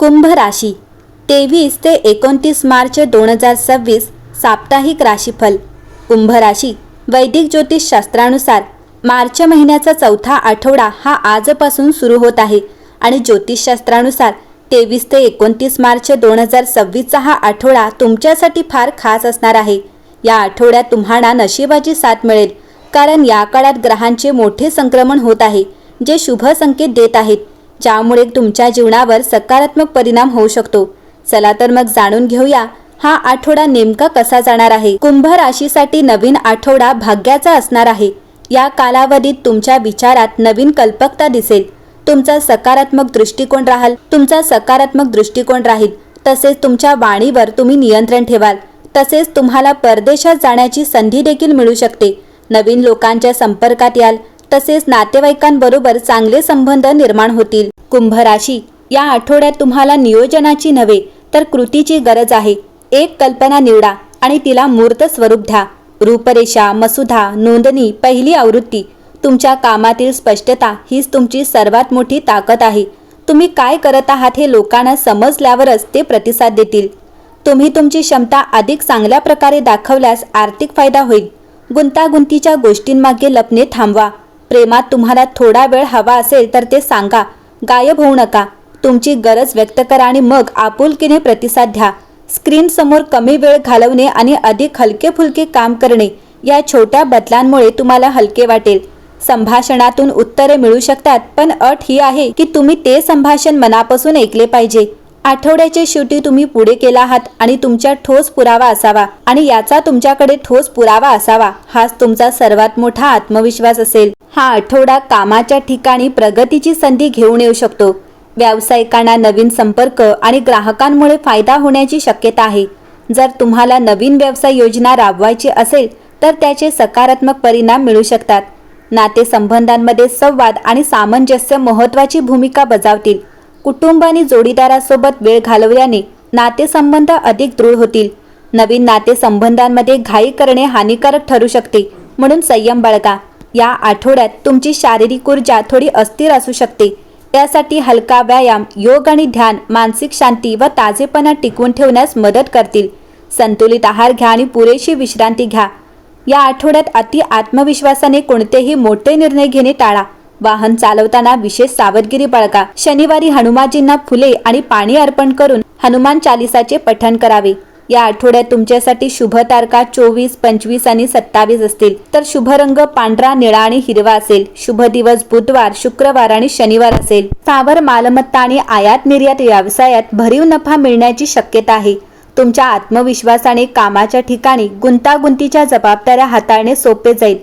कुंभ राशी 23 ते 29 मार्च 2026 साप्ताहिक राशीफल। कुंभ राशी वैदिक ज्योतिष शास्त्रानुसार मार्च महिन्याचा चौथा आठवडा हा आजपासून सुरू होत आहे आणि ज्योतिषशास्त्रानुसार 23 ते 29 मार्च 2026 चा हा आठवडा तुमच्यासाठी फार खास असणार आहे। या आठवड्यात तुम्हाला नशिबाची साथ मिळेल, कारण या काळात ग्रहांचे मोठे संक्रमण होत आहे जे शुभ संकेत देत आहेत, ज्यामुळे तुमच्या जीवनावर सकारात्मक परिणाम होऊ शकतो। चला तर मग जाणून घेऊया हा आठवडा नेमका कसा जाणार आहे। कुंभ राशीसाठी नवीन आठवडा भाग्याचा असणार आहे। या कालावधीत तुमच्या विचारात नवीन कल्पकता दिसेल, तुमचा सकारात्मक दृष्टिकोन राहील। तसेच तुमच्या वाणीवर तुम्ही नियंत्रण ठेवाल। तसेच तुम्हाला परदेशात जाण्याची संधी देखील मिळू शकते। नवीन लोकांच्या संपर्कात याल, तसेच नातेवाईकांबरोबर चांगले संबंध निर्माण होतील। कुंभ राशी या आठवड्यात तुम्हाला नियोजनाची नव्हे तर कृतीची गरज आहे। एक कल्पना निवडा आणि तिला मूर्त स्वरूप द्या। रूपरेषा, मसुदा, नोंदणी, पहिली आवृत्ती। तुमच्या कामातील स्पष्टता हीच तुमची सर्वात मोठी ताकद आहे। तुम्ही काय करत आहात हे लोकांना समजल्यावरच ते प्रतिसाद देतील। तुम्ही तुमची क्षमता अधिक चांगल्या प्रकारे दाखवल्यास आर्थिक फायदा होईल। गुंतागुंतीच्या गोष्टींमागे लपणे थांबवा। प्रेमात तुम्हाला थोडा वेळ हवा असेल तर ते सांगा, गायब होऊ नका। तुमची गरज व्यक्त करा आणि मग आपुलकीने प्रतिसाद द्या। स्क्रीन समोर कमी वेळ घालवणे आणि अधिक हलके फुलके काम करणे या छोट्या बदलांमुळे तुम्हाला हलके वाटेल। संभाषणातून उत्तरे मिळू शकतात, पण अट ही आहे की तुम्ही ते संभाषण मनापासून ऐकले पाहिजे। आठवड्याच्या शेवटी तुम्ही पुढे केला आहात आणि तुमच्या ठोस पुरावा असावा आणि याचा तुमच्याकडे ठोस पुरावा असावा, हाच तुमचा सर्वात मोठा आत्मविश्वास असेल। हा आठवडा कामाच्या ठिकाणी प्रगतीची संधी घेऊन येऊ शकतो। व्यावसायिकांना नवीन संपर्क आणि ग्राहकांमुळे फायदा होण्याची शक्यता आहे। जर तुम्हाला नवीन व्यवसाय योजना राबवायची असेल तर त्याचे सकारात्मक परिणाम मिळू शकतात। नातेसंबंधांमध्ये संवाद आणि सामंजस्य महत्त्वाची भूमिका बजावतील। कुटुंब आणि जोडीदारासोबत वेळ घालवल्याने नातेसंबंध अधिक दृढ होतील। नवीन नातेसंबंधांमध्ये घाई करणे हानिकारक ठरू शकते, म्हणून संयम बाळगा। या आठवड्यात तुमची शारीरिक ऊर्जा थोडी अस्थिर असू शकते। यासाठी हलका व्यायाम, योग आणि ध्यान मानसिक शांती व ताजेपणा टिकवून ठेवण्यास मदत करतील। संतुलित आहार घ्या आणि पुरेशी विश्रांती घ्या। या आठवड्यात अति आत्मविश्वासाने कोणतेही मोठे निर्णय घेणे टाळा। वाहन चालवताना विशेष सावधगिरी बाळगा। शनिवारी हनुमानजींना फुले आणि पाणी अर्पण करून हनुमान चालीसाचे पठण करावे। या आठवड्यात तुमच्यासाठी शुभ तारखा 24, 25 आणि 27 असतील, तर शुभ रंग पांढरा, निळा आणि हिरवा असेल। शुभ दिवस बुधवार, शुक्रवार आणि शनिवार असेल। स्थावर मालमत्ता आणि आयात निर्यात व्यवसायात भरीव नफा मिळण्याची शक्यता आहे। तुमच्या आत्मविश्वासाने कामाच्या ठिकाणी गुंतागुंतीच्या जबाबदाऱ्या हाताळणे सोपे जाईल।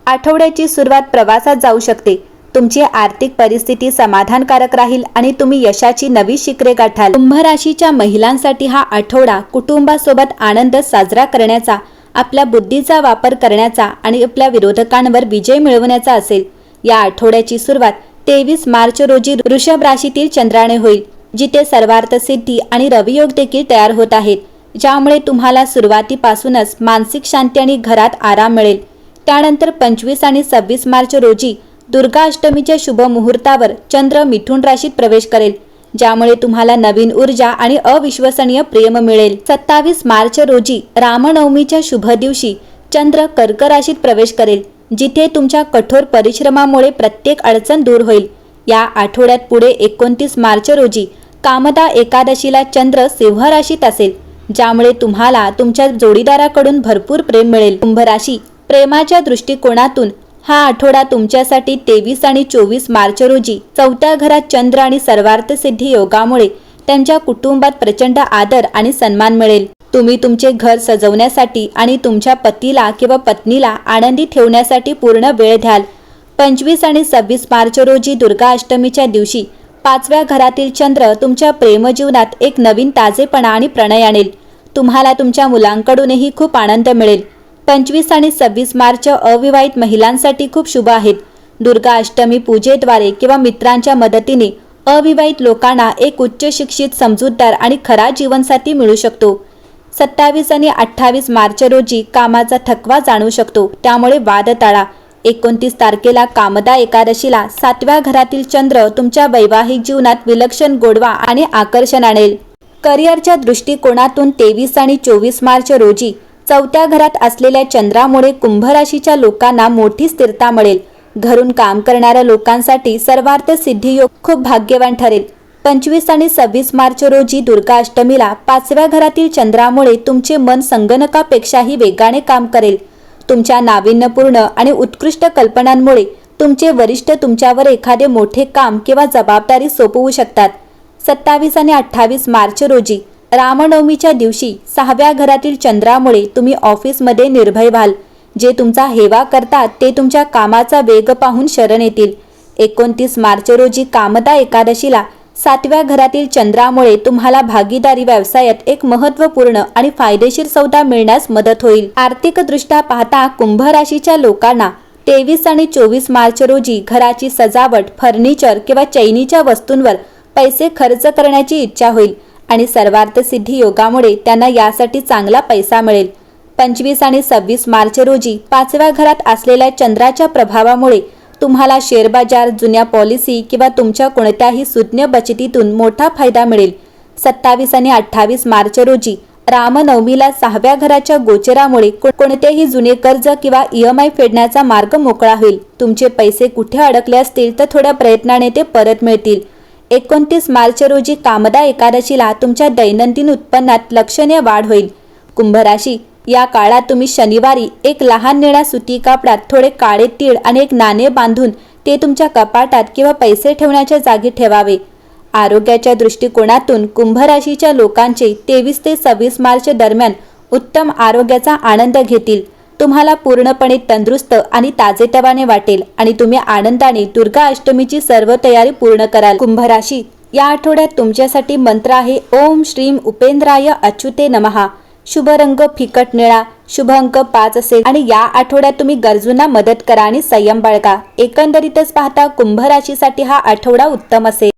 आठवड्याची सुरुवात प्रवासात जाऊ शकते। तुमची आर्थिक परिस्थिती समाधानकारक राहील आणि तुम्ही यशाची नवी शिखरे गाठाल। कुंभ राशीच्या महिलांसाठी हा आठवडा कुटुंबासोबत आनंद साजरा करण्याचा, आपल्या बुद्धीचा वापर करण्याचा आणि आपल्या विरोधकांवर विजय मिळवण्याचा असेल। या आठवड्याची सुरुवात 23 मार्च रोजी वृषभ राशीतील चंद्राने होईल, जिथे सर्वार्थ सिद्धी आणि रवियोग देखील तयार होत आहेत, ज्यामुळे तुम्हाला सुरुवातीपासूनच मानसिक शांती आणि घरात आराम मिळेल। त्यानंतर 25 आणि 26 मार्च रोजी दुर्गा अष्टमीच्या शुभ मुहूर्तावर चंद्र मिथुन राशीत प्रवेश करेल, ज्यामुळे तुम्हाला नवीन ऊर्जा आणि अविश्वसनीय प्रेम मिळेल। 27 मार्च रोजी रामनवमीच्या शुभ दिवशी चंद्र कर्क राशीत प्रवेश करेल, जिथे तुमच्या कठोर परिश्रमामुळे प्रत्येक अडचण दूर होईल। या आठवड्यात पुढे 29 मार्च रोजी कामदा एकादशीला चंद्र सिंह राशीत असेल, ज्यामुळे तुम्हाला तुमच्या जोडीदाराकडून भरपूर प्रेम मिळेल। कुंभ राशी प्रेमाच्या दृष्टिकोनातून हा आठवडा तुमच्यासाठी 23 आणि 24 मार्च रोजी चौथ्या घरात चंद्र आणि सर्वार्थ सिद्धी योगामुळे त्यांच्या कुटुंबात प्रचंड आदर आणि सन्मान मिळेल। तुम्ही तुमचे घर सजवण्यासाठी आणि तुमच्या पतीला किंवा पत्नीला आनंदी ठेवण्यासाठी पूर्ण वेळ द्याल। 25 आणि 26 मार्च रोजी दुर्गा अष्टमीच्या दिवशी 5व्या घरातील चंद्र तुमच्या प्रेमजीवनात एक नवीन ताजेपणा आणि प्रणय आणेल। तुम्हाला तुमच्या मुलांकडूनही खूप आनंद मिळेल। 25 आणि 26 मार्च अविवाहित महिलांसाठी खूप शुभ आहेत। दुर्गा अष्टमी पूजेद्वारे किंवा मित्रांच्या मदतीने अविवाहित लोकांना एक उच्च शिक्षित, समजूतदार आणि खरा जीवनसाथी मिळू शकतो। 27 आणि 28 मार्च रोजी कामाचा थकवा जाणवू शकतो, त्यामुळे वाद टाळा। 29 तारखेला कामदा एकादशीला 7व्या घरातील चंद्र तुमच्या वैवाहिक जीवनात विलक्षण गोडवा आणि आकर्षण आणेल. करिअरच्या दृष्टिकोनातून 23 आणि 24 मार्च रोजी 4थ्या घरात असलेल्या चंद्रामुळे कुंभ राशीच्या लोकांना मोठी स्थिरता मिळेल. घरून काम करणाऱ्या लोकांसाठी सर्वार्थ सिद्धी योग खूप भाग्यवान ठरेल. 25 आणि 26 मार्च रोजी दुर्गा अष्टमीला 5व्या घरातील चंद्रामुळे तुमचे मन संगणकापेक्षाही वेगाने काम करेल. तुमच्या नाविन्यपूर्ण आणि उत्कृष्ट कल्पनांमुळे तुमचे वरिष्ठ तुमच्यावर एखादे मोठे काम किंवा जबाबदारी सोपवू शकतात. 27 आणि 28 मार्च रोजी रामनवमीच्या दिवशी 6व्या घरातील चंद्रामुळे तुम्ही ऑफिसमध्ये निर्भय व्हाल. जे तुमचा हेवा करतात ते तुमच्या कामाचा वेग पाहून शरण येतील. 29 मार्च रोजी कामदा एकादशीला 7व्या घरातील चंद्रामुळे तुम्हाला भागीदारी व्यवसायात एक महत्त्वपूर्ण आणि फायदेशीर सौदा मिळण्यास मदत होईल. आर्थिकदृष्ट्या पाहता कुंभ राशीच्या लोकांना 23 आणि 24 मार्च रोजी घराची सजावट, फर्निचर किंवा चैनीच्या वस्तूंवर पैसे खर्च करण्याची इच्छा होईल आणि सर्वार्थ सिद्धी योगामुळे त्यांना यासाठी चांगला पैसा मिळेल. 25 आणि 26 मार्च रोजी 5व्या घरात असलेल्या चंद्राच्या प्रभावामुळे तुम्हाला शेअर बाजार, जुन्या पॉलिसी किंवा तुमच्या कोणत्याही सुज्ञ बचतीतून मोठा फायदा मिळेल. 27 आणि 28 मार्च रोजी रामनवमीला 6व्या घराच्या गोचरामुळे कोणतेही जुने कर्ज किंवा EMI फेडण्याचा मार्ग मोकळा होईल. तुमचे पैसे कुठे अडकले असतील तर थोड्या प्रयत्नाने ते परत मिळतील. 29 मार्च रोजी कामदा एकादशीला तुमच्या दैनंदिन उत्पन्नात लक्षणीय वाढ होईल. कुंभ राशी, या काळात तुम्ही शनिवारी एक लहान निळ्या सुती कापडात थोडे काळे तीळ आणि एक नाणे बांधून ते तुमच्या कपाटात किंवा पैसे ठेवण्याच्या जागी ठेवावे. आरोग्याच्या दृष्टिकोनातून कुंभ राशीच्या लोकांचे 23 ते 26 मार्च दरम्यान उत्तम आरोग्याचा आनंद घेतील. तुम्हाला पूर्णपणे तंदुरुस्त आणि ताजेतवाने वाटेल आणि तुम्ही आनंदाने दुर्गा अष्टमीची सर्व तयारी पूर्ण कराल. कुंभ राशी, या आठवड्यात तुमच्यासाठी मंत्र आहे ओम श्रीम उपेंद्राय अच्युते नमः. शुभ रंग फिकट निळा, शुभ अंक 5 असेल आणि या आठवड्यात तुम्ही गरजूंना मदत करा आणि संयम बाळगा. एकंदरीतच पाहता कुंभ राशीसाठी हा आठवडा उत्तम असेल.